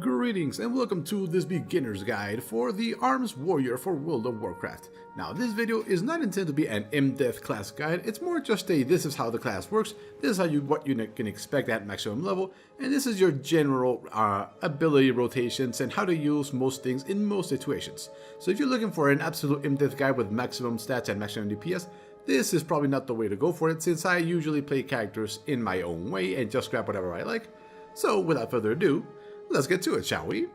Greetings and welcome to this beginner's guide for the Arms Warrior for World of Warcraft. Now this video is not intended to be an in-depth class guide, it's more just a this is how the class works, this is what you can expect at maximum level, and this is your general ability rotations and how to use most things in most situations. So if you're looking for an absolute in-depth guide with maximum stats and maximum DPS, this is probably not the way to go for it, since I usually play characters in my own way and just grab whatever I like. So without further ado, let's get to it, shall we?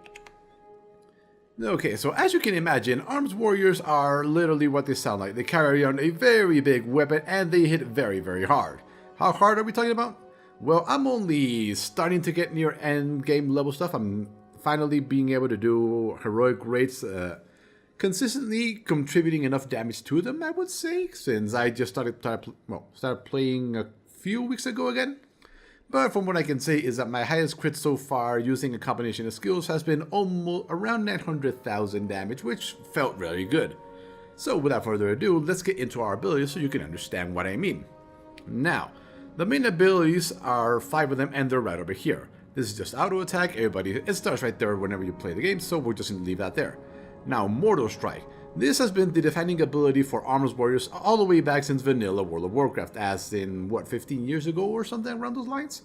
Okay, so as you can imagine, Arms Warriors are literally what they sound like. They carry on a very big weapon and they hit very, very hard. How hard are we talking about? Well, I'm only starting to get near end game level stuff. I'm finally being able to do heroic rates, consistently contributing enough damage to them, I would say, since I just started playing a few weeks ago again. But from what I can say is that my highest crit so far using a combination of skills has been almost around 900,000 damage, which felt really good. So without further ado, let's get into our abilities so you can understand what I mean. Now, the main abilities are 5 of them and they're right over here. This is just auto attack, it starts right there whenever you play the game, so we're just going to leave that there. Now, Mortal Strike. This has been the defining ability for Arms Warriors all the way back since vanilla World of Warcraft, as in, what, 15 years ago or something around those lines?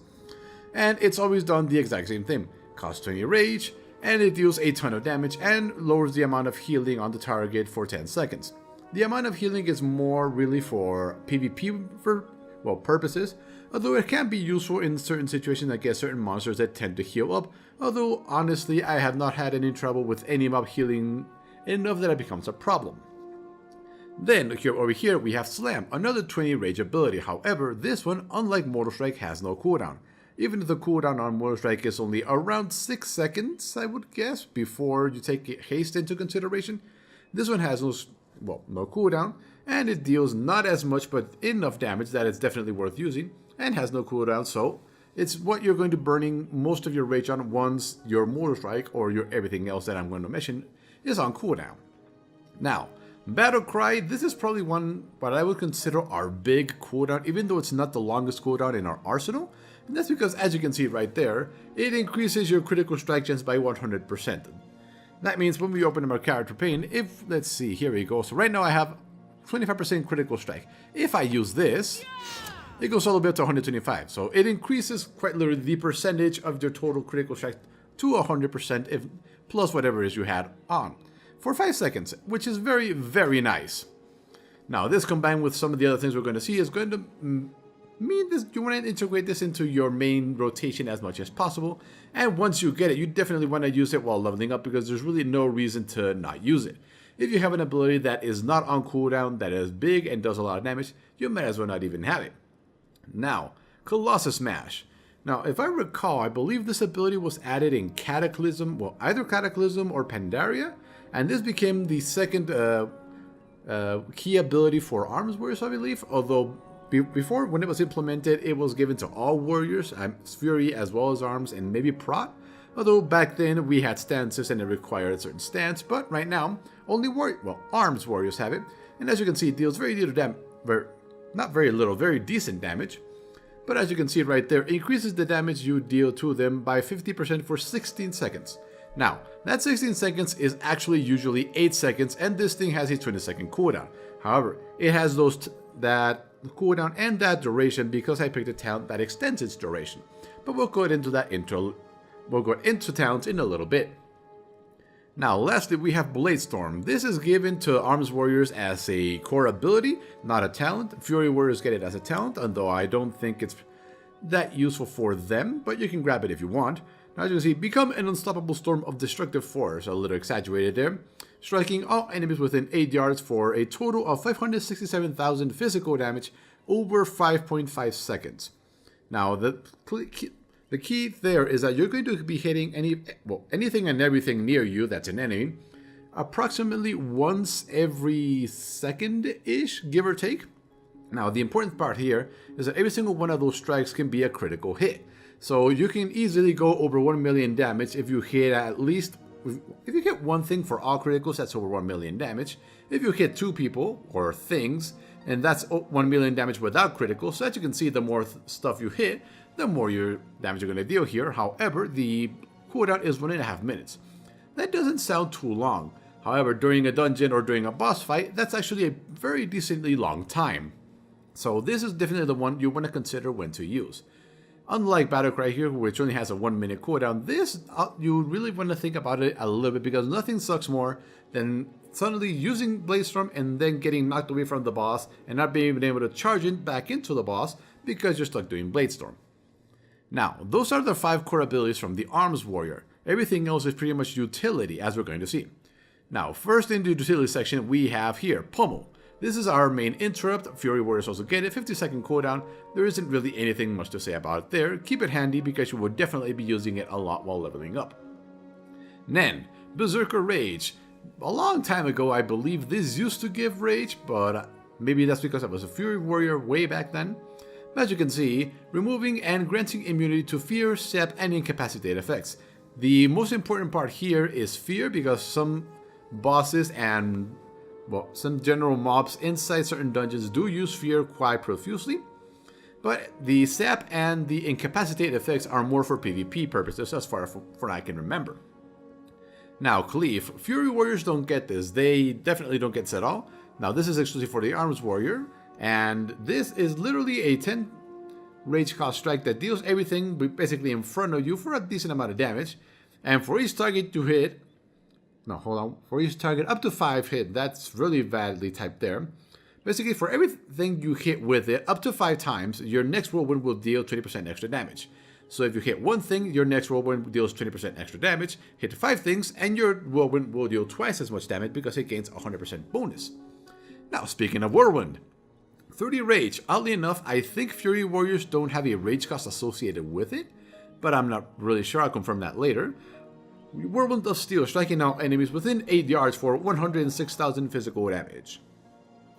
And it's always done the exact same thing. Costs 20 rage, and it deals a ton of damage and lowers the amount of healing on the target for 10 seconds. The amount of healing is more really for PvP purposes, although it can be useful in certain situations that get certain monsters that tend to heal up, although honestly I have not had any trouble with any mob healing enough that it becomes a problem. Then over here we have Slam, another 20 rage ability. However, this one, unlike Mortal Strike, has no cooldown. Even if the cooldown on Mortal Strike is only around 6 seconds, I would guess, before you take haste into consideration, this one has no cooldown, and it deals not as much but enough damage that it's definitely worth using, and has no cooldown, so it's what you're going to burning most of your rage on once your Mortal Strike or your everything else that I'm going to mention is on cooldown. Now, Battle Cry, this is probably what I would consider our big cooldown, even though it's not the longest cooldown in our arsenal. And that's because, as you can see right there, it increases your critical strike chance by 100%. That means when we open up our character pane, let's see, here we go. So right now I have 25% critical strike. If I use this, it goes all the way up to 125. So it increases quite literally the percentage of your total critical strike to 100% plus whatever it is you had on for 5 seconds, which is very, very nice. Now this combined with some of the other things we're going to see is going to mean this, you want to integrate this into your main rotation as much as possible, and once you get it, you definitely want to use it while leveling up because there's really no reason to not use it. If you have an ability that is not on cooldown, that is big and does a lot of damage, you might as well not even have it. Now, Colossus Smash. Now, if I recall, I believe this ability was added in Cataclysm, either Cataclysm or Pandaria, and this became the second key ability for Arms Warriors, I believe, although before, when it was implemented, it was given to all warriors, Fury as well as Arms, and maybe Prot, although back then we had stances and it required a certain stance, but right now, only Arms Warriors have it, and as you can see, it deals very little damage, not very little, very decent damage. But as you can see right there, increases the damage you deal to them by 50% for 16 seconds. Now, that 16 seconds is actually usually 8 seconds, and this thing has a 20-second cooldown. However, it has that cooldown and that duration because I picked a talent that extends its duration. But we'll go into talents in a little bit. Now, lastly, we have Bladestorm. This is given to Arms Warriors as a core ability, not a talent. Fury Warriors get it as a talent, although I don't think it's that useful for them, but you can grab it if you want. Now, as you can see, become an unstoppable storm of destructive force, a little exaggerated there, striking all enemies within 8 yards for a total of 567,000 physical damage over 5.5 seconds. Now, the key there is that you're going to be hitting anything and everything near you that's an enemy approximately once every second-ish, give or take. Now, the important part here is that every single one of those strikes can be a critical hit. So you can easily go over 1 million damage if you hit if you hit one thing for all criticals, that's over 1 million damage. If you hit 2 people or things, and that's 1 million damage without criticals. So as you can see, the more stuff you hit, the more your damage you're going to deal here. However, the cooldown is 1.5 minutes. That doesn't sound too long. However, during a dungeon or during a boss fight, that's actually a very decently long time. So this is definitely the one you want to consider when to use. Unlike Battlecry here, which only has a 1 minute cooldown, this, you really want to think about it a little bit, because nothing sucks more than suddenly using Blade Storm and then getting knocked away from the boss and not being able to charge it back into the boss because you're stuck doing Blade Storm. Now, those are the 5 core abilities from the Arms Warrior. Everything else is pretty much utility, as we're going to see. Now, first in the utility section, we have here Pummel. This is our main interrupt. Fury Warriors also get it, 50-second cooldown. There isn't really anything much to say about it there. Keep it handy because you will definitely be using it a lot while leveling up. Nen, Berserker Rage. A long time ago, I believe this used to give rage, but maybe that's because I was a Fury Warrior way back then. As you can see, removing and granting immunity to fear, sap, and incapacitate effects. The most important part here is fear, because some bosses and some general mobs inside certain dungeons do use fear quite profusely, but the sap and the incapacitate effects are more for PvP purposes as far as I can remember. Now, Cleave. Fury Warriors don't get this. They definitely don't get this at all. Now, this is exclusive for the Arms Warrior, and this is literally a 10 rage cost strike that deals everything basically in front of you for a decent amount of damage, and for each target you hit, for each target up to 5 hit, that's really badly typed there. Basically, for everything you hit with it up to 5 times, your next whirlwind will deal 20% extra damage. So if you hit one thing, your next whirlwind deals 20% extra damage. Hit 5 things, and your whirlwind will deal twice as much damage because it gains 100% bonus. Now, speaking of whirlwind, 30 rage. Oddly enough, I think Fury Warriors don't have a rage cost associated with it, but I'm not really sure. I'll confirm that later. Whirlwind of Steel, striking out enemies within 8 yards for 106,000 physical damage.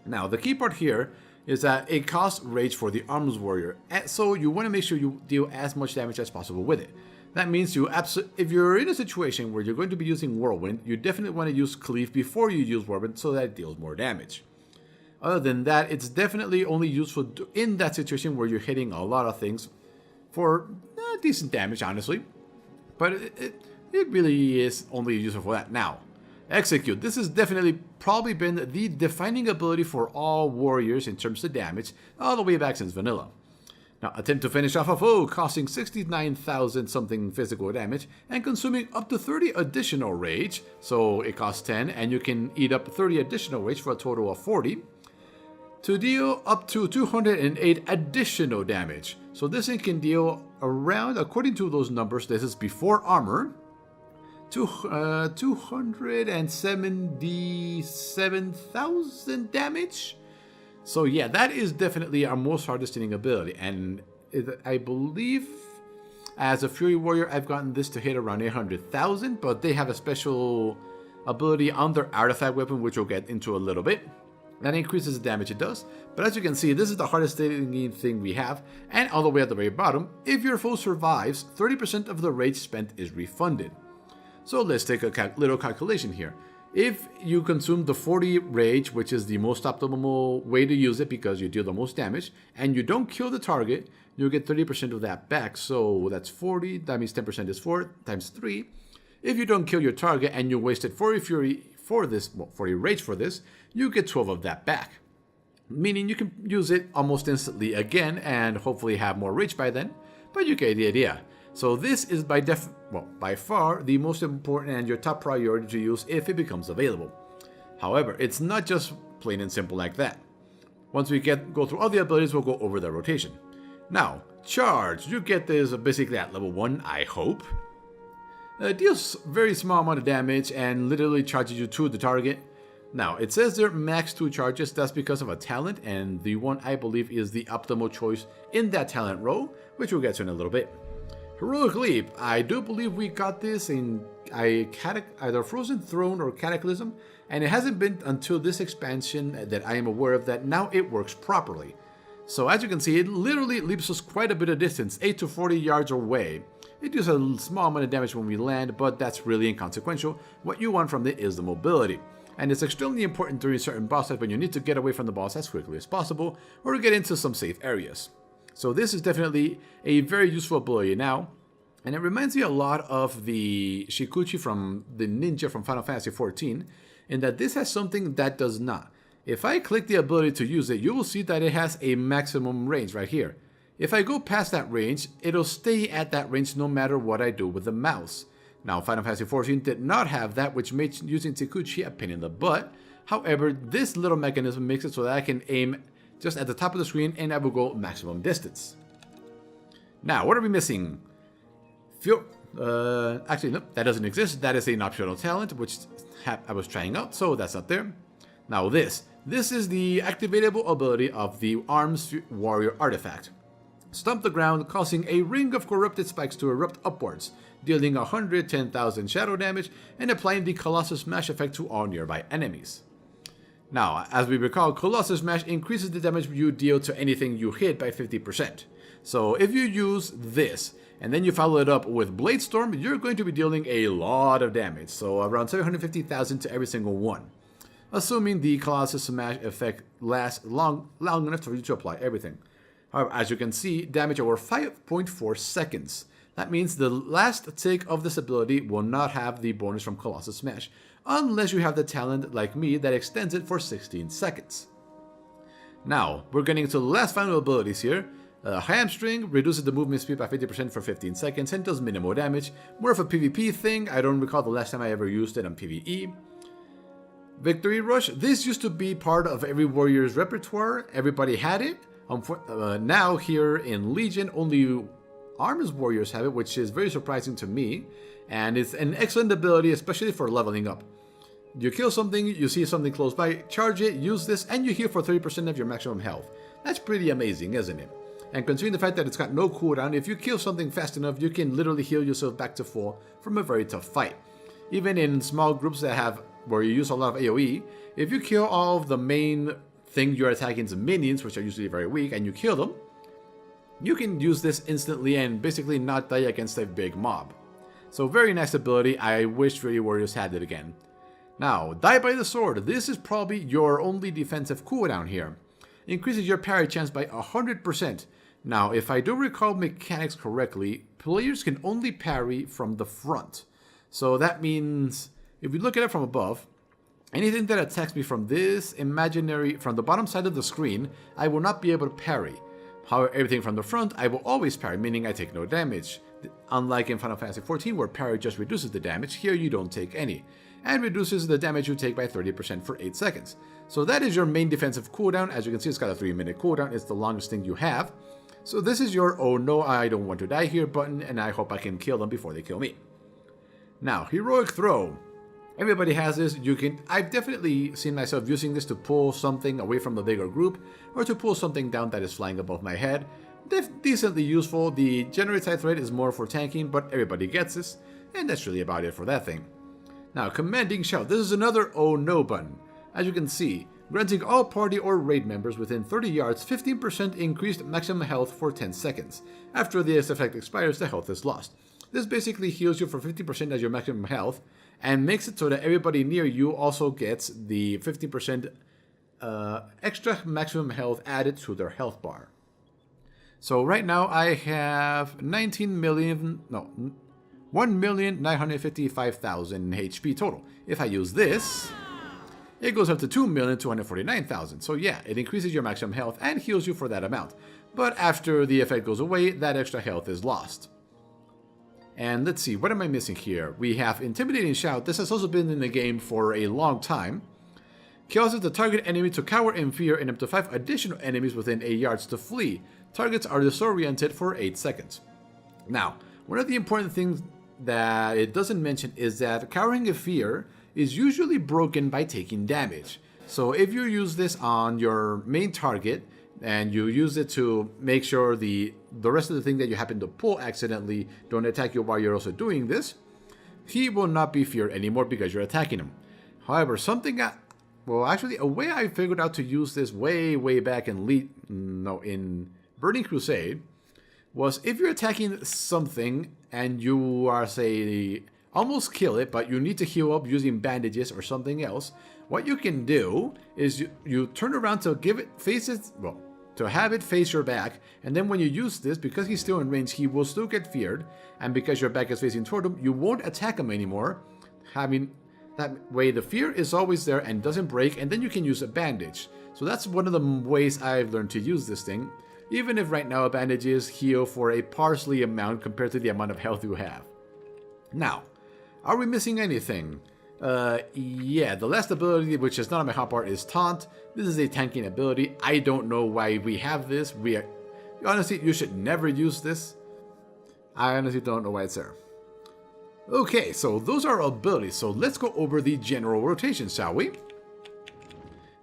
Now, the key part here is that it costs rage for the Arms Warrior, so you want to make sure you deal as much damage as possible with it. That means if you're in a situation where you're going to be using Whirlwind, you definitely want to use Cleave before you use Whirlwind so that it deals more damage. Other than that, it's definitely only useful in that situation where you're hitting a lot of things for decent damage, honestly. But it really is only useful for that. Now, Execute. This has definitely probably been the defining ability for all warriors in terms of damage, all the way back since vanilla. Now, attempt to finish off a foe, costing 69,000 something physical damage, and consuming up to 30 additional rage, so it costs 10, and you can eat up 30 additional rage for a total of 40, to deal up to 208 additional damage. So this thing can deal around, according to those numbers, this is before armor, 277,000 damage. So yeah, that is definitely our most hardest hitting ability, and I believe as a Fury Warrior I've gotten this to hit around 800,000, but they have a special ability on their artifact weapon, which we'll get into a little bit, that increases the damage it does. But as you can see, this is the hardest hitting thing we have, and all the way at the very bottom, if your foe survives, 30% of the rage spent is refunded. So let's take a little calculation here. If you consume the 40 rage, which is the most optimal way to use it because you deal the most damage, and you don't kill the target, you'll get 30% of that back. So that's 40, that means 10% is 4 times 3. If you don't kill your target and you wasted 40 fury for this, 40 rage for this, you get 12 of that back. Meaning you can use it almost instantly again and hopefully have more rage by then, but you get the idea. So this is by far the most important and your top priority to use if it becomes available. However, it's not just plain and simple like that. Once we go through all the abilities, we'll go over the rotation. Now, Charge. You get this basically at level 1, I hope. It deals very small amount of damage and literally charges you to the target. Now, it says there max 2 charges. That's because of a talent, and the one I believe is the optimal choice in that talent row, which we'll get to in a little bit. Heroic Leap. I do believe we got this in either Frozen Throne or Cataclysm, and it hasn't been until this expansion that I am aware of that now it works properly. So as you can see, it literally leaps us quite a bit of distance, 8 to 40 yards away. It does a small amount of damage when we land, but that's really inconsequential. What you want from it is the mobility. And it's extremely important during certain boss fights when you need to get away from the boss as quickly as possible, or get into some safe areas. So this is definitely a very useful ability. Now, And it reminds me a lot of the Shikuchi from the ninja from Final Fantasy XIV, in that this has something that does not. If I click the ability to use it, you will see that it has a maximum range right here. If I go past that range, it'll stay at that range no matter what I do with the mouse. Now, Final Fantasy XIV did not have that, which made using Shikuchi a pain in the butt. However, this little mechanism makes it so that I can aim just at the top of the screen and I will go maximum distance. Now, what are we missing? Actually, no, that doesn't exist. That is an optional talent, which I was trying out, so that's not there. Now this is the activatable ability of the Arms Warrior artifact. Stomp the ground, causing a ring of corrupted spikes to erupt upwards, dealing 110,000 shadow damage and applying the Colossus Smash effect to all nearby enemies. Now, as we recall, Colossus Smash increases the damage you deal to anything you hit by 50%. So if you use this, and then you follow it up with Blade Storm, you're going to be dealing a lot of damage, so around 750,000 to every single one. Assuming the Colossus Smash effect lasts long enough for you to apply everything. However, as you can see, damage over 5.4 seconds. That means the last tick of this ability will not have the bonus from Colossus Smash, unless you have the talent like me that extends it for 16 seconds. Now, we're getting into the last final abilities here. Hamstring reduces the movement speed by 50% for 15 seconds and does minimal damage. More of a PvP thing. I don't recall the last time I ever used it on PvE. Victory Rush. This used to be part of every warrior's repertoire. Everybody had it. Now here in Legion, only Arms Warriors have it, which is very surprising to me. And it's an excellent ability, especially for leveling up. You kill something, you see something close by, charge it, use this, and you heal for 30% of your maximum health. That's pretty amazing, isn't it? And considering the fact that it's got no cooldown, if you kill something fast enough, you can literally heal yourself back to full from a very tough fight. Even in small groups where you use a lot of AoE, if you kill all of the main thing you're attacking, minions, which are usually very weak, and you kill them, you can use this instantly and basically not die against a big mob. So very nice ability. I wish 3D Warriors had it again. Now, Die by the Sword. This is probably your only defensive cooldown here. Increases your parry chance by 100%. Now, if I do recall mechanics correctly, players can only parry from the front. So that means, if we look at it from above, anything that attacks me from from the bottom side of the screen, I will not be able to parry. However, everything from the front, I will always parry, meaning I take no damage. Unlike in Final Fantasy XIV, where parry just reduces the damage, here you don't take any, and reduces the damage you take by 30% for 8 seconds. So that is your main defensive cooldown. As you can see, it's got a 3-minute cooldown. It's the longest thing you have. So this is your "oh no, I don't want to die here" button, and I hope I can kill them before they kill me. Now, Heroic Throw. Everybody has this. I've definitely seen myself using this to pull something away from the bigger group, or to pull something down that is flying above my head. Decently useful. The Generator thread is more for tanking, but everybody gets this, and that's really about it for that thing. Now, Commanding Shout. This is another "oh no" button. As you can see, granting all party or raid members within 30 yards 15% increased maximum health for 10 seconds. After this effect expires, the health is lost. This basically heals you for 50% as your maximum health, and makes it so that everybody near you also gets the 50% extra maximum health added to their health bar. So right now I have 1,955,000 HP total. If I use this, it goes up to 2,249,000. So yeah, it increases your maximum health and heals you for that amount. But after the effect goes away, that extra health is lost. And let's see, what am I missing here? We have Intimidating Shout. This has also been in the game for a long time. Causes the target enemy to cower in fear and up to 5 additional enemies within 8 yards to flee. Targets are disoriented for 8 seconds. Now, one of the important things that it doesn't mention is that cowering in fear is usually broken by taking damage. So if you use this on your main target, and you use it to make sure the rest of the thing that you happen to pull accidentally don't attack you while you're also doing this, he will not be feared anymore because you're attacking him. However, a way I figured out to use this way back in Burning Crusade was if you're attacking something and you are, say, almost kill it, but you need to heal up using bandages or something else, what you can do is you turn around to to have it face your back, and then when you use this, because he's still in range, he will still get feared, and because your back is facing toward him, you won't attack him anymore. Having that way, the fear is always there and doesn't break, and then you can use a bandage. So that's one of the ways I've learned to use this thing, even if right now a bandage is heal for a parsley amount compared to the amount of health you have. Now, are we missing anything? Yeah, the last ability, which is not on my hotbar, is Taunt. This is a tanking ability. I don't know why we have this. Honestly, you should never use this. I honestly don't know why it's there. Okay, so those are abilities. So let's go over the general rotation, shall we?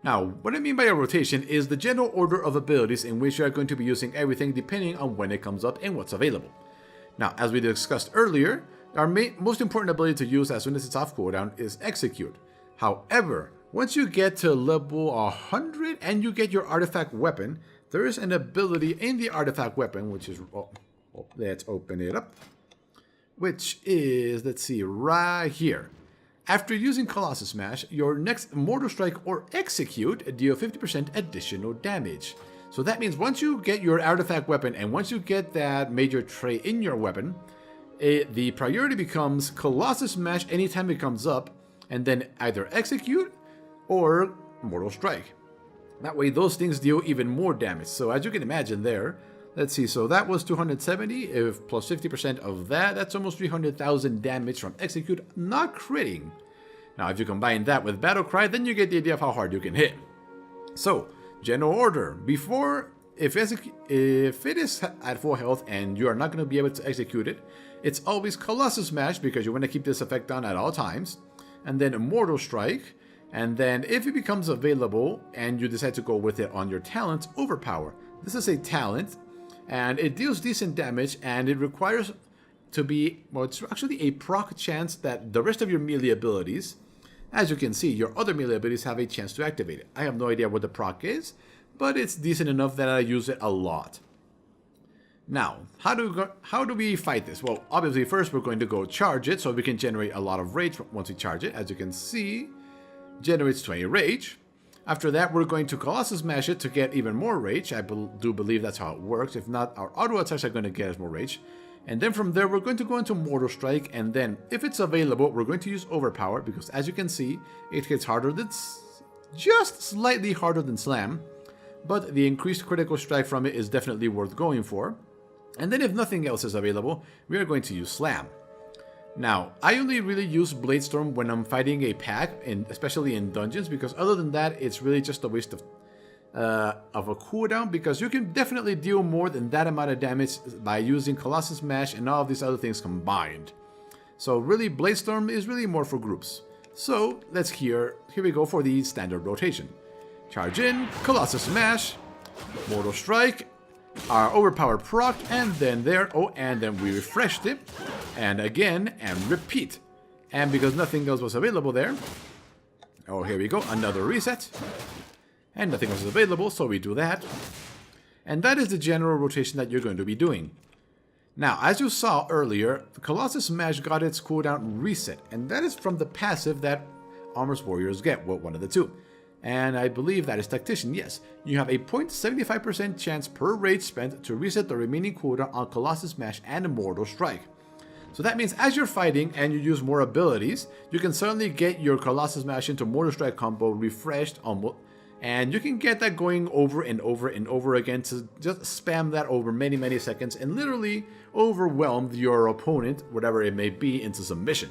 Now, what I mean by a rotation is the general order of abilities in which you are going to be using everything depending on when it comes up and what's available. Now, as we discussed earlier, our most important ability to use as soon as it's off cooldown is Execute. However, once you get to level 100 and you get your artifact weapon, there is an ability in the artifact weapon, which is, let's open it up, which is, let's see, right here. After using Colossus Smash, your next Mortal Strike or Execute deal 50% additional damage. So that means once you get your artifact weapon and once you get that major trait in your weapon, the priority becomes Colossus Smash anytime it comes up, and then either Execute or Mortal Strike. That way those things deal even more damage. So as you can imagine there, let's see, so that was 270, if plus 50% of that, that's almost 300,000 damage from Execute, not critting. Now if you combine that with Battle Cry, then you get the idea of how hard you can hit. So, general order, before, if it is at full health and you are not going to be able to execute it, it's always Colossus Smash because you want to keep this effect on at all times, and then Immortal Strike, and then if it becomes available and you decide to go with it on your talent, Overpower. This is a talent, and it deals decent damage, and it requires to be, well, it's actually a proc chance that the rest of your melee abilities, as you can see, your other melee abilities have a chance to activate it. I have no idea what the proc is, but it's decent enough that I use it a lot. Now, how do we fight this? Well, obviously first we're going to go charge it so we can generate a lot of rage once we charge it. As you can see, generates 20 rage. After that, we're going to Colossus Smash it to get even more rage. I do believe that's how it works. If not, our auto attacks are going to get us more rage. And then from there, we're going to go into Mortal Strike, and then if it's available, we're going to use Overpower because as you can see, it hits harder than, just slightly harder than Slam, but the increased critical strike from it is definitely worth going for. And then if nothing else is available, we are going to use Slam. Now, I only really use Bladestorm when I'm fighting a pack, especially in dungeons, because other than that, it's really just a waste of a cooldown, because you can definitely deal more than that amount of damage by using Colossus Smash and all of these other things combined. So really, Bladestorm is really more for groups. So let's here we go for the standard rotation. Charge in, Colossus Smash, Mortal Strike, our overpowered proc, and then and then we refreshed it, and again, and repeat. And because nothing else was available there, here we go, another reset. And nothing else is available, so we do that. And that is the general rotation that you're going to be doing. Now, as you saw earlier, the Colossus Smash got its cooldown reset, and that is from the passive that Armor's Warriors get, well, one of the two. And I believe that is Tactician, yes. You have a 0.75% chance per rage spent to reset the remaining cooldown on Colossus Smash and Immortal Strike. So that means as you're fighting and you use more abilities, you can suddenly get your Colossus Smash into Mortal Strike combo refreshed almost. And you can get that going over and over and over again to just spam that over many, many seconds and literally overwhelm your opponent, whatever it may be, into submission.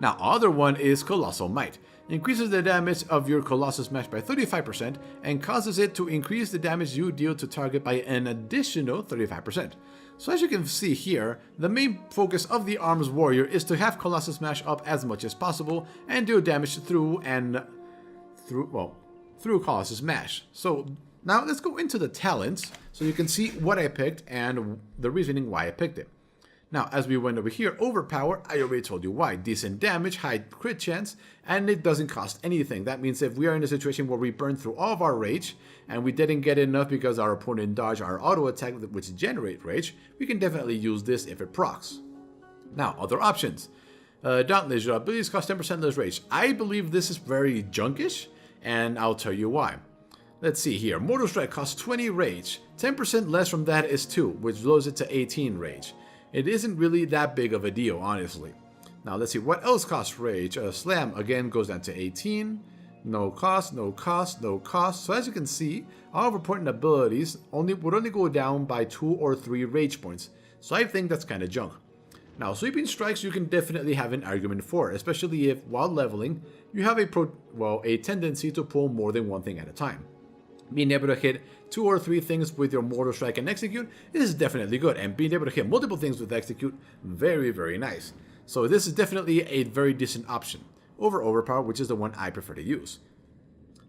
Now, other one is Colossal Might. Increases the damage of your Colossus Smash by 35% and causes it to increase the damage you deal to target by an additional 35%. So as you can see here, the main focus of the Arms Warrior is to have Colossus Smash up as much as possible and deal damage through Colossus Smash. So now let's go into the talents so you can see what I picked and the reasoning why I picked it. Now, as we went over here, Overpower, I already told you why. Decent damage, high crit chance, and it doesn't cost anything. That means if we are in a situation where we burn through all of our rage, and we didn't get enough because our opponent dodged our auto attack, which generate rage, we can definitely use this if it procs. Now, other options. Dauntless, your abilities cost 10% less rage. I believe this is very junkish, and I'll tell you why. Let's see here. Mortal Strike costs 20 rage. 10% less from that is 2, which lowers it to 18 rage. It isn't really that big of a deal, honestly. Now let's see what else costs rage. Slam again goes down to 18. No cost, no cost, no cost. So as you can see, all important abilities would only go down by 2 or 3 rage points. So I think that's kind of junk. Now, sweeping strikes you can definitely have an argument for, especially if, while leveling, you have a tendency to pull more than one thing at a time. Being able to hit 2 or 3 things with your Mortal Strike and Execute is definitely good, and being able to hit multiple things with Execute, very, very nice. So this is definitely a very decent option over Overpower, which is the one I prefer to use.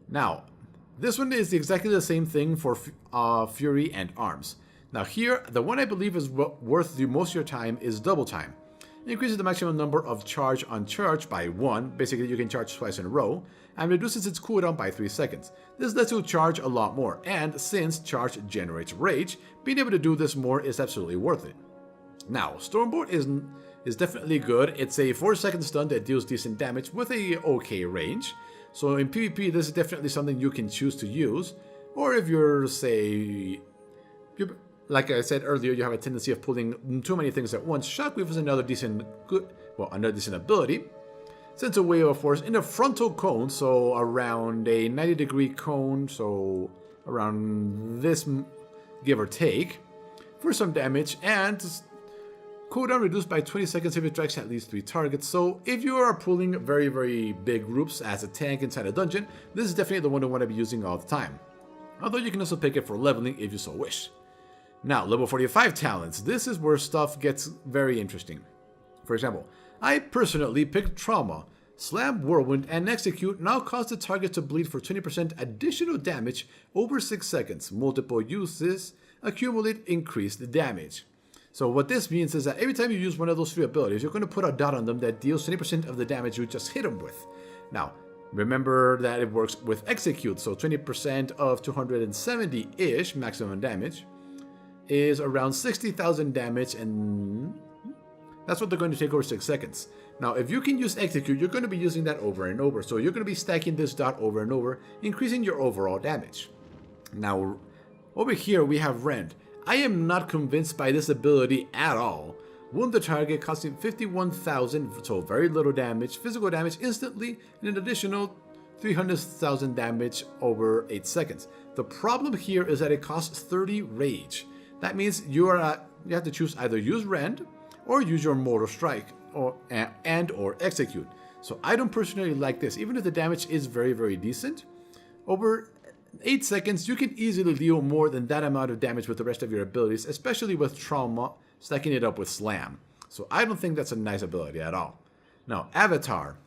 Now, this one is exactly the same thing for Fury and Arms. Now here, the one I believe is worth the most of your time is Double Time. It increases the maximum number of charge on charge by 1, basically you can charge twice in a row, and reduces its cooldown by 3 seconds. This lets you charge a lot more, and since charge generates rage, being able to do this more is absolutely worth it. Now, Stormbolt is definitely good. It's a 4-second stun that deals decent damage with a okay range. So in PvP, this is definitely something you can choose to use. Or if you're, like I said earlier, you have a tendency of pulling too many things at once, Shockwave is another decent ability. Sends a wave of force in a frontal cone, so around a 90-degree cone, so around this, give or take, for some damage, and cooldown reduced by 20 seconds if it strikes at least 3 targets. So if you are pulling very, very big groups as a tank inside a dungeon, this is definitely the one you want to be using all the time. Although you can also pick it for leveling if you so wish. Now, level 45 talents. This is where stuff gets very interesting. For example, I personally picked Trauma. Slam, Whirlwind, and Execute now cause the target to bleed for 20% additional damage over 6 seconds. Multiple uses accumulate increased damage. So what this means is that every time you use one of those 3 abilities, you're going to put a dot on them that deals 20% of the damage you just hit them with. Now, remember that it works with Execute, so 20% of 270-ish maximum damage is around 60,000 damage, and that's what they're going to take over 6 seconds. Now, if you can use Execute, you're going to be using that over and over, so you're going to be stacking this dot over and over, increasing your overall damage. Now, over here we have Rend. I am not convinced by this ability at all. Wound the target, costing 51,000, so very little damage, physical damage instantly, and an additional 300,000 damage over 8 seconds. The problem here is that it costs 30 rage. That means you have to choose either use Rend or use your Mortal Strike or Execute. So I don't personally like this, even if the damage is very, very decent. Over 8 seconds, you can easily deal more than that amount of damage with the rest of your abilities, especially with Trauma, stacking it up with Slam. So I don't think that's a nice ability at all. Now, Avatar.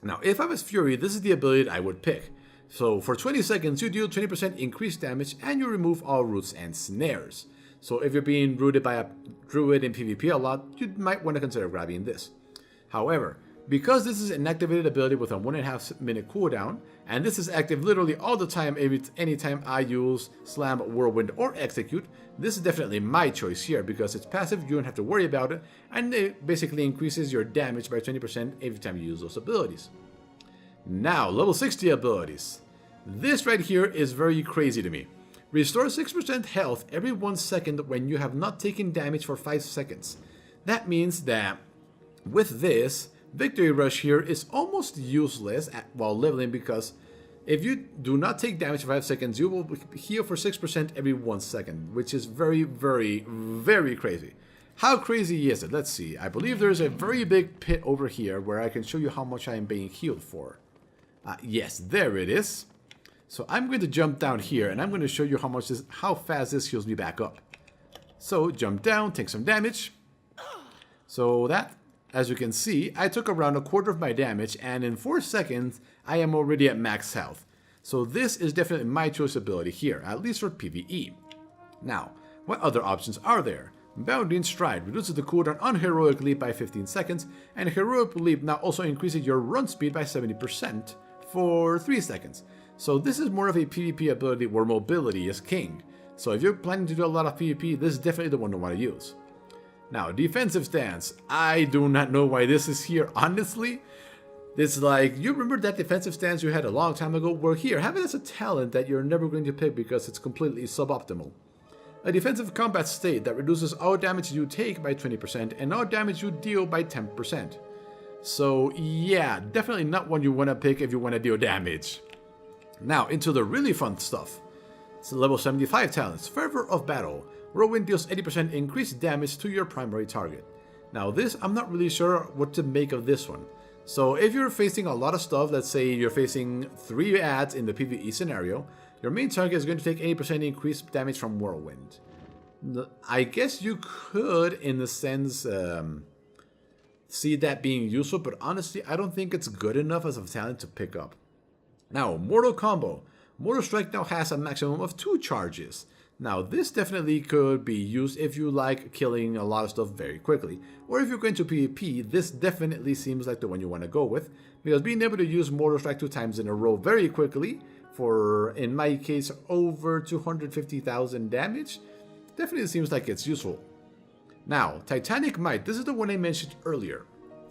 Now, if I was Fury, this is the ability I would pick. So for 20 seconds, you deal 20% increased damage and you remove all roots and snares. So if you're being rooted by a druid in PvP a lot, you might want to consider grabbing this. However, because this is an activated ability with a 1.5 minute cooldown, and this is active literally all the time anytime I use Slam, Whirlwind, or Execute, this is definitely my choice here because it's passive, you don't have to worry about it, and it basically increases your damage by 20% every time you use those abilities. Now, level 60 abilities. This right here is very crazy to me. Restore 6% health every 1 second when you have not taken damage for 5 seconds. That means that with this, Victory Rush here is almost useless while leveling because if you do not take damage for 5 seconds, you will heal for 6% every 1 second, which is very, very, very crazy. How crazy is it? Let's see. I believe there's a very big pit over here where I can show you how much I am being healed for. Yes, there it is. So I'm going to jump down here and I'm going to show you how fast this heals me back up. So jump down, take some damage. So that, as you can see, I took around 1/4 of my damage, and in 4 seconds, I am already at max health. So this is definitely my choice ability here, at least for PvE. Now, what other options are there? Bounding Stride reduces the cooldown on Heroic Leap by 15 seconds, and Heroic Leap now also increases your run speed by 70% for 3 seconds. So this is more of a PvP ability where mobility is king. So if you're planning to do a lot of PvP, this is definitely the one to want to use. Now, Defensive Stance. I do not know why this is here, honestly. It's like, you remember that defensive stance you had a long time ago? Well, here, have it as a talent that you're never going to pick because it's completely suboptimal. A defensive combat state that reduces all damage you take by 20% and all damage you deal by 10%. So yeah, definitely not one you want to pick if you want to deal damage. Now, into the really fun stuff. It's level 75 talents, Fervor of Battle. Whirlwind deals 80% increased damage to your primary target. Now this, I'm not really sure what to make of this one. So if you're facing a lot of stuff, let's say you're facing 3 ads in the PvE scenario, your main target is going to take 80% increased damage from Whirlwind. I guess you could, in the sense, see that being useful, but honestly, I don't think it's good enough as a talent to pick up. Now, Mortal Combo. Mortal Strike now has a maximum of 2 charges. Now, this definitely could be used if you like killing a lot of stuff very quickly. Or if you're going to PvP, this definitely seems like the one you want to go with. Because being able to use Mortal Strike 2 times in a row very quickly, for, in my case, over 250,000 damage, definitely seems like it's useful. Now, Titanic Might, this is the one I mentioned earlier.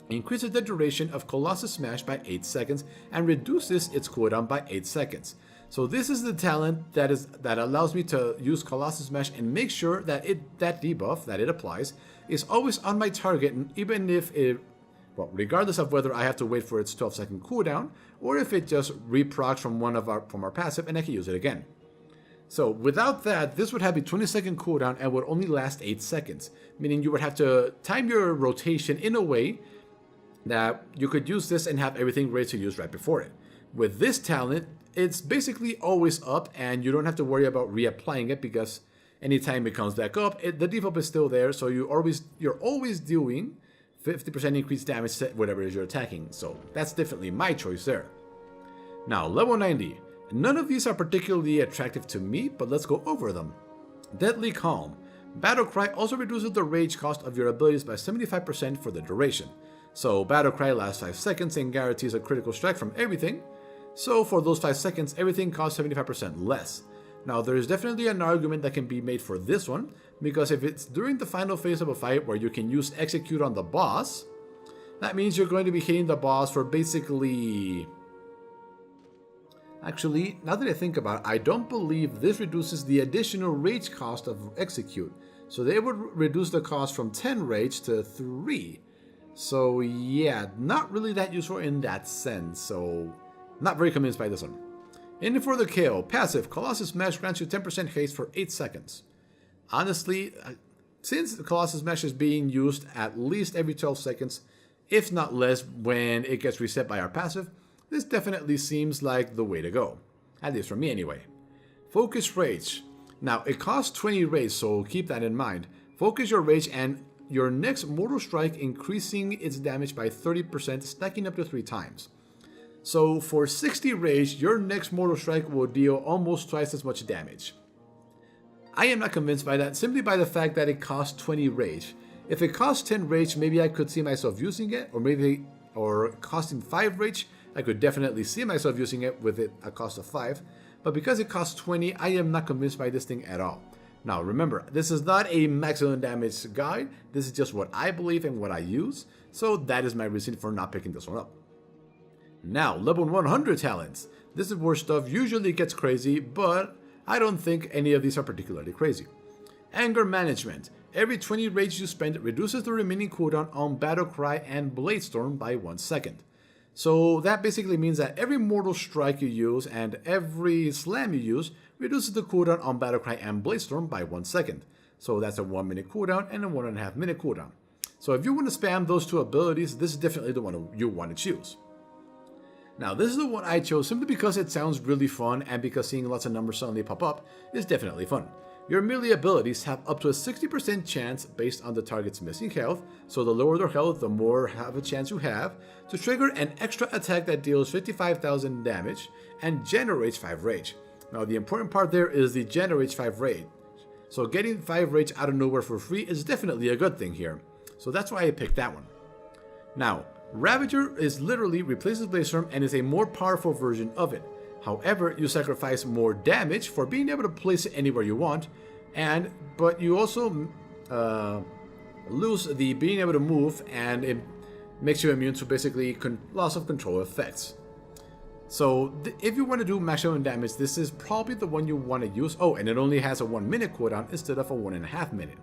Increases the duration of Colossus Smash by 8 seconds and reduces its cooldown by 8 seconds. So this is the talent that allows me to use Colossus Smash and make sure that that debuff that it applies is always on my target, and even if it, well, regardless of whether I have to wait for its 12-second cooldown or if it just reprocs from our passive and I can use it again. So without that, this would have a 20-second cooldown and would only last 8 seconds, meaning you would have to time your rotation in a way that you could use this and have everything ready to use right before it. With this talent, it's basically always up and you don't have to worry about reapplying it because anytime it comes back up, the debuff is still there, so you're always doing 50% increased damage to whatever it is you're attacking. So that's definitely my choice there. Now, level 90. None of these are particularly attractive to me, but let's go over them. Deadly Calm. Battle Cry also reduces the rage cost of your abilities by 75% for the duration. So Battle Cry lasts 5 seconds and guarantees a critical strike from everything. So for those 5 seconds, everything costs 75% less. Now there is definitely an argument that can be made for this one, because if it's during the final phase of a fight where you can use Execute on the boss, that means you're going to be hitting the boss for basically... Actually, now that I think about it, I don't believe this reduces the additional rage cost of Execute. So they would reduce the cost from 10 rage to 3. So yeah, not really that useful in that sense, so not very convinced by this one. In for the kill, passive, Colossus Smash grants you 10% haste for 8 seconds. Honestly, since Colossus Smash is being used at least every 12 seconds, if not less when it gets reset by our passive, this definitely seems like the way to go. At least for me anyway. Focus Rage. Now, it costs 20 rage, so keep that in mind. Focus your rage and your next Mortal Strike increasing its damage by 30%, stacking up to 3 times. So for 60 rage, your next Mortal Strike will deal almost twice as much damage. I am not convinced by that, simply by the fact that it costs 20 rage. If it costs 10 rage, maybe I could see myself using it, or costing 5 rage, I could definitely see myself using it with it a cost of 5. But because it costs 20, I am not convinced by this thing at all. Now remember, this is not a maximum damage guide, this is just what I believe and what I use, so that is my reason for not picking this one up. Now, level 100 talents. This is where stuff usually gets crazy, but I don't think any of these are particularly crazy. Anger Management. Every 20 rage you spend reduces the remaining cooldown on Battle Cry and Blade Storm by 1 second. So that basically means that every Mortal Strike you use and every Slam you use reduces the cooldown on Battle Cry and Blade Storm by 1 second. So that's a 1 minute cooldown and a 1.5 minute cooldown. So if you want to spam those 2 abilities, this is definitely the one you want to choose. Now this is the one I chose simply because it sounds really fun and because seeing lots of numbers suddenly pop up is definitely fun. Your melee abilities have up to a 60% chance based on the target's missing health, so the lower their health, the more of a chance you have to trigger an extra attack that deals 55,000 damage and generates 5 rage. Now the important part there is the generates 5 rage. So getting 5 rage out of nowhere for free is definitely a good thing here. So that's why I picked that one. Now, Ravager is literally replaces Blade Storm and is a more powerful version of it. However, you sacrifice more damage for being able to place it anywhere you want, but you also lose the being able to move, and makes you immune to basically loss of control effects. So if you want to do maximum damage, this is probably the one you want to use. Oh, and it only has a 1 minute cooldown instead of a 1.5 minute.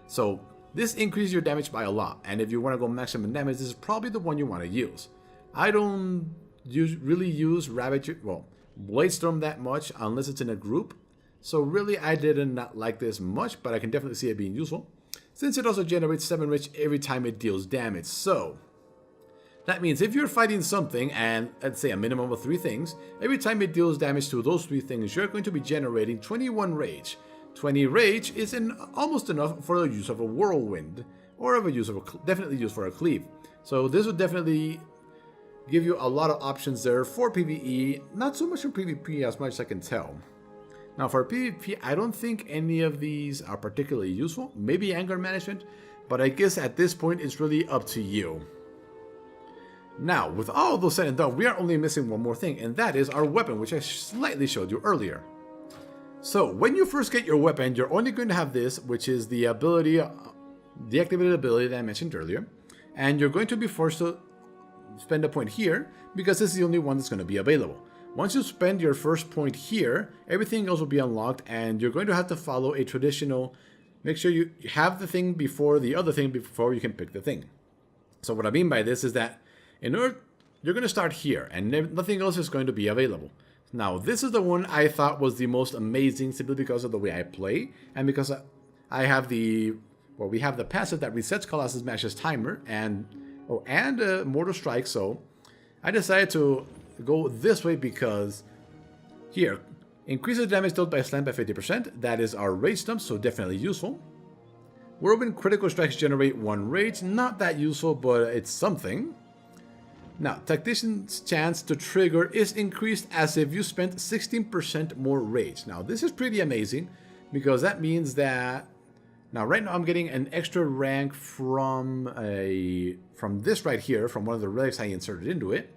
So this increases your damage by a lot. And if you want to go maximum damage, this is probably the one you want to use. I don't really use Blade Storm that much unless it's in a group. So really I didn't not like this much, but I can definitely see it being useful, since it also generates 7 rage every time it deals damage. So that means if you're fighting something, and let's say a minimum of 3 things, every time it deals damage to those 3 things, you're going to be generating 21 rage. 20 rage is almost enough for the use of a whirlwind, or of a use of definitely used for a cleave. So this would definitely give you a lot of options there for PvE, not so much for PvP as much as I can tell. Now for PvP, I don't think any of these are particularly useful. Maybe anger management, but I guess at this point it's really up to you. Now, with all of those said and done, we are only missing one more thing, and that is our weapon, which I slightly showed you earlier. So when you first get your weapon, you're only going to have this, which is the ability, the activated ability that I mentioned earlier, and you're going to be forced to spend a point here because this is the only one that's going to be available. Once you spend your first point here, everything else will be unlocked, and you're going to have to follow a traditional, make sure you have the thing before the other thing before you can pick the thing. So what I mean by this is that in order, you're going to start here, and nothing else is going to be available. Now, this is the one I thought was the most amazing, simply because of the way I play, and because I have the, well, we have the passive that resets Colossus Mash's timer, and Mortal Strike, so I decided to go this way because here, increases damage dealt by slam by 50%, that is our rage stump, so definitely useful. Whirlwind critical strikes generate 1 rage, not that useful, but it's something. Now, Tactician's chance to trigger is increased as if you spent 16% more rage. Now, this is pretty amazing because that means that now right now I'm getting an extra rank from this right here, from one of the relics I inserted into it.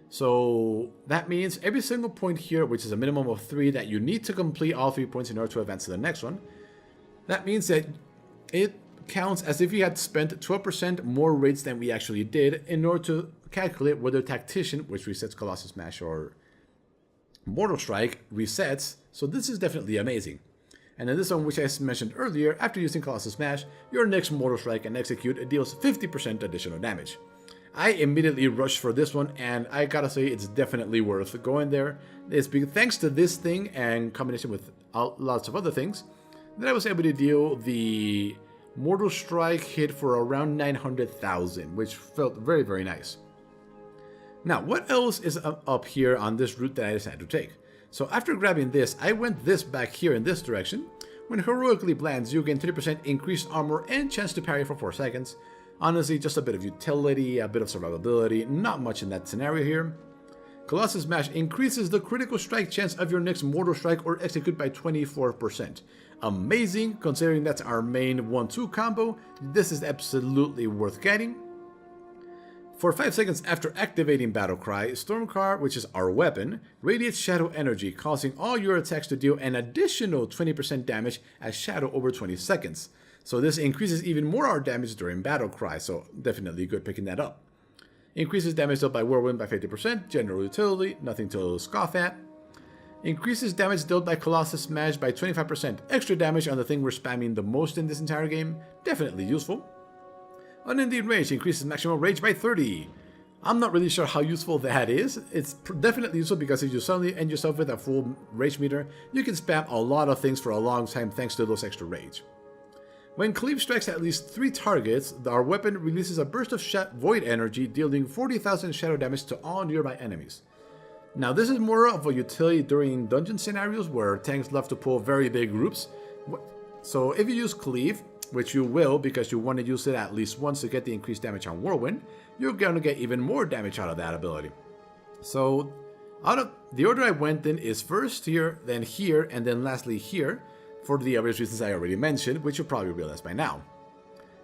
So that means every single point here, which is a minimum of 3, that you need to complete all 3 points in order to advance to the next one. That means that it counts as if you had spent 12% more rage than we actually did in order to calculate whether Tactician, which resets Colossus Smash, or Mortal Strike resets. So this is definitely amazing. And then this one, which I mentioned earlier, after using Colossus Smash, your next Mortal Strike and Execute deals 50% additional damage. I immediately rushed for this one, and I gotta say it's definitely worth going there. It's thanks to this thing and combination with lots of other things that I was able to deal the Mortal Strike hit for around 900,000, which felt very, very nice. Now, what else is up here on this route that I decided to take? So after grabbing this, I went this back here in this direction. When heroically blends, you gain 30% increased armor and chance to parry for 4 seconds. Honestly, just a bit of utility, a bit of survivability, not much in that scenario here. Colossus Smash increases the critical strike chance of your next Mortal Strike or Execute by 24%. Amazing, considering that's our main 1-2 combo. This is absolutely worth getting. For 5 seconds after activating Battle Cry, Stormcar, which is our weapon, radiates shadow energy, causing all your attacks to deal an additional 20% damage as shadow over 20 seconds. So this increases even more our damage during Battle Cry, so definitely good picking that up. Increases damage dealt by Whirlwind by 50%, general utility, nothing to scoff at. Increases damage dealt by Colossus Smash by 25%, extra damage on the thing we're spamming the most in this entire game, definitely useful. Unending Rage increases maximum rage by 30. I'm not really sure how useful that is. It's definitely useful because if you suddenly end yourself with a full rage meter, you can spam a lot of things for a long time thanks to those extra rage. When Cleave strikes at least 3 targets, our weapon releases a burst of void energy, dealing 40,000 shadow damage to all nearby enemies. Now this is more of a utility during dungeon scenarios where tanks love to pull very big groups. So if you use Cleave, which you will because you want to use it at least once to get the increased damage on Whirlwind, you're going to get even more damage out of that ability. So out of the order I went in is first here, and then lastly here, for the obvious reasons I already mentioned, which you probably realize by now.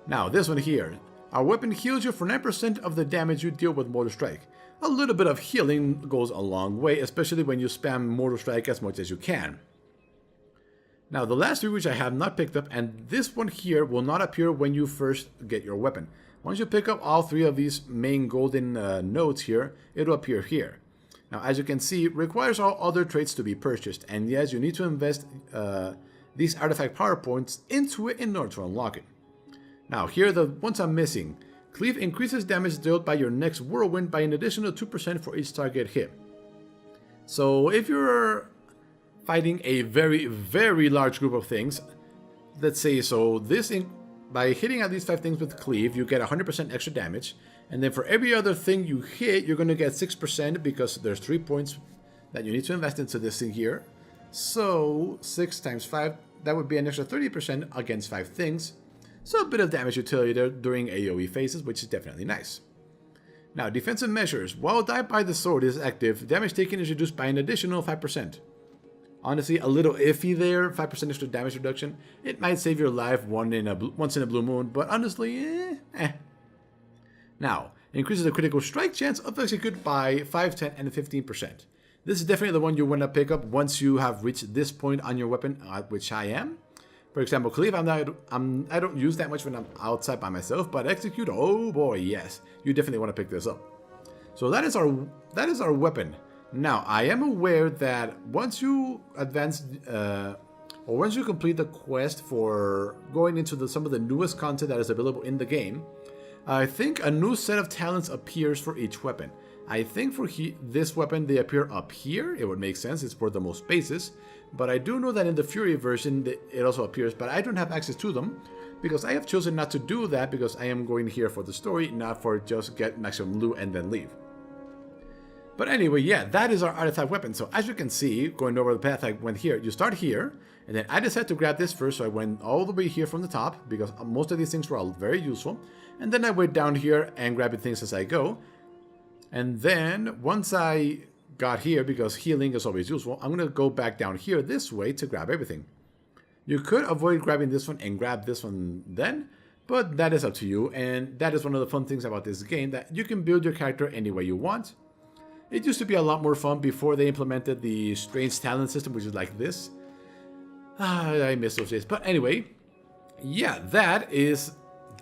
Now this one here, our weapon heals you for 9% of the damage you deal with Mortal Strike. A little bit of healing goes a long way, especially when you spam Mortal Strike as much as you can. Now the last 3 which I have not picked up, and this one here will not appear when you first get your weapon. Once you pick up all 3 of these main golden nodes here, it'll appear here. Now, as you can see, it requires all other traits to be purchased, and yes, you need to invest these artifact power points into it in order to unlock it. Now, here are the ones I'm missing. Cleave increases damage dealt by your next whirlwind by an additional 2% for each target hit. So, if you're fighting a very, very large group of things, let's say, so this by hitting at least 5 things with Cleave, you get 100% extra damage. And then for every other thing you hit, you're going to get 6% because there's 3 points that you need to invest into this thing here. So 6 times 5, that would be an extra 30% against 5 things. So a bit of damage utility there during AoE phases, which is definitely nice. Now, defensive measures. While Die by the Sword is active, damage taken is reduced by an additional 5%. Honestly, a little iffy there, 5% extra damage reduction. It might save your life once in a blue moon, but honestly, Now, increases the critical strike chance of execute by 5, 10, and 15%. This is definitely the one you want to pick up once you have reached this point on your weapon, which I am. For example, Cleave, I don't use that much when I'm outside by myself, but execute, oh boy, yes, you definitely want to pick this up. So that is our weapon. Now, I am aware that once you advance, or once you complete the quest for going into some of the newest content that is available in the game, I think a new set of talents appears for each weapon. I think for this weapon, they appear up here. It would make sense. It's for the most bases. But I do know that in the Fury version, it also appears, but I don't have access to them because I have chosen not to do that because I am going here for the story, not for just get maximum loot and then leave. But anyway, yeah, that is our artifact weapon. So as you can see, going over the path I went here, you start here, and then I decided to grab this first, so I went all the way here from the top, because most of these things were all very useful. And then I went down here and grabbed things as I go. And then, once I got here, because healing is always useful, I'm going to go back down here this way to grab everything. You could avoid grabbing this one and grab this one then, but that is up to you, and that is one of the fun things about this game, that you can build your character any way you want. It used to be a lot more fun before they implemented the strange talent system, which is like this. I miss those days. But anyway, yeah, that is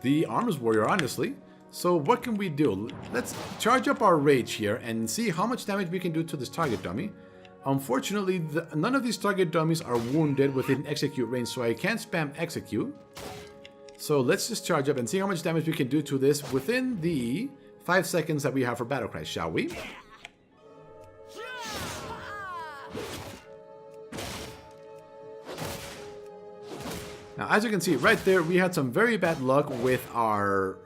the Arms Warrior, honestly. So what can we do? Let's charge up our rage here and see how much damage we can do to this target dummy. Unfortunately, none of these target dummies are wounded within execute range, so I can't spam execute. So let's just charge up and see how much damage we can do to this within the 5 seconds that we have for Battle Cry, shall we? Now, as you can see right there, we had some very bad luck with our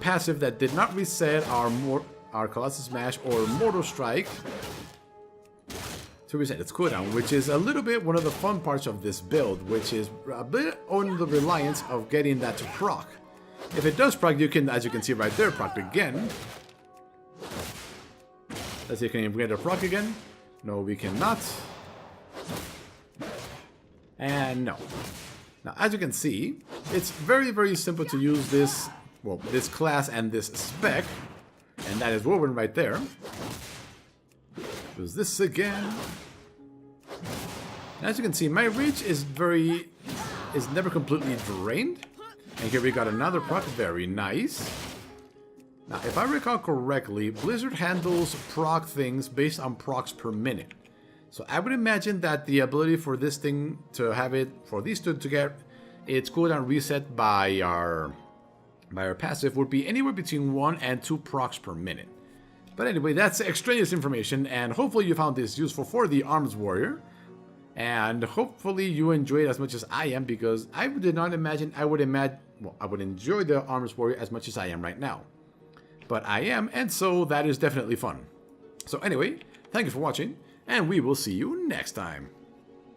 passive that did not reset our Colossus Smash or Mortal Strike to reset its cooldown, which is a little bit one of the fun parts of this build, which is a bit on the reliance of getting that to proc. If it does proc, you can, as you can see right there, proc again. Let's see, can we get a proc again? No, we cannot. And no. Now, as you can see, it's very, very simple to use this, well, this class and this spec. And that is Woven right there. Use this again. And as you can see, my reach is never completely drained. And here we got another proc, very nice. Now, if I recall correctly, Blizzard handles proc things based on procs per minute. So I would imagine that the ability for this thing to have it, for these two to get its cooldown reset by our passive would be anywhere between 1 and 2 procs per minute. But anyway, that's extraneous information, and hopefully you found this useful for the Arms Warrior. And hopefully you enjoy it as much as I am, because I did not imagine I would enjoy the Arms Warrior as much as I am right now. But I am, and so that is definitely fun. So anyway, thank you for watching, and we will see you next time.